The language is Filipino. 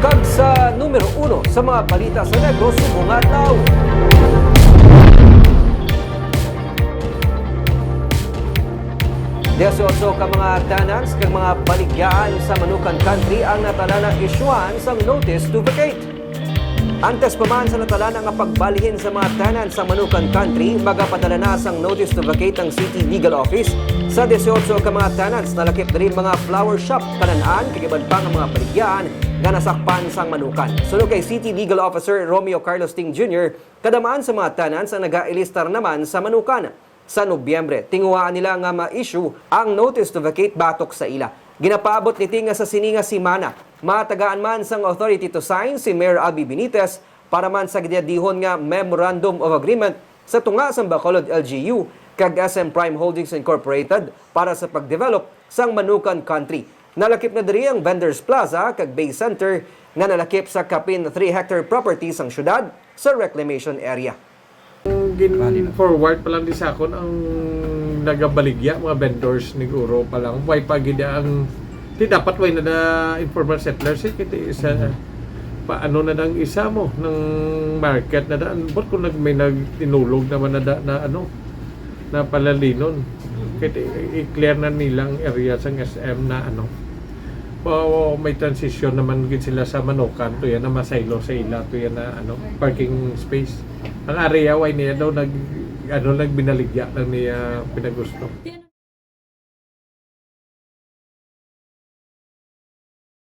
Kag sa numero 1 sa mga balita sa Negros subong adlaw. Deso ka mga tenants kag mga baligyaan sa Manukan Country ang natala na isyuan sang notice to vacate. Antes pa man sa natala nga pagbalihin sa mga tenants sa Manukan Country, magapadala na sang notice to vacate ang City Legal Office sa 18 ka mga tenants na lakip diri mga flower shop kananaan kagiban pa nga mga baligyaan nga nasakpan sang Manukan. Sulod kay City Legal Officer Romeo Carlos Ting Jr., kadamaan sa mga tenants ang nag-ailistar naman sa Manukan. Sa Nobyembre, tinguhaan nila nga ma-issue ang notice to vacate batok sa ila. Ginapaabot ni Ting nga sa sininga simana. Matagaan man sang authority to sign si Mayor Albi Benitez para man sa gidyadihon nga Memorandum of Agreement sa tunga sang Bacolod LGU kag SM Prime Holdings Incorporated para sa pagdevelop sang Manukan Country. Nalakip na diri ang Vendors Plaza kag Bay Center nga nalakip sa kapin 3-hectare property sang syudad sa reclamation area. Forward pa lang di sa akon ang nagabaligya mga vendors ni Uro pa lang way pagid ang di dapat way na da informal settlers kiti isa paano na dang isa mo ng market na daan but kung may nagtinulog naman na ano na palalinon kiti i-clear na nilang area sa SM na ano may transition naman gid sila sa Manukan to yan na masaylo sa ila to yan na ano parking space ang area way niya daw nagbinaligya lang niya pinagusto.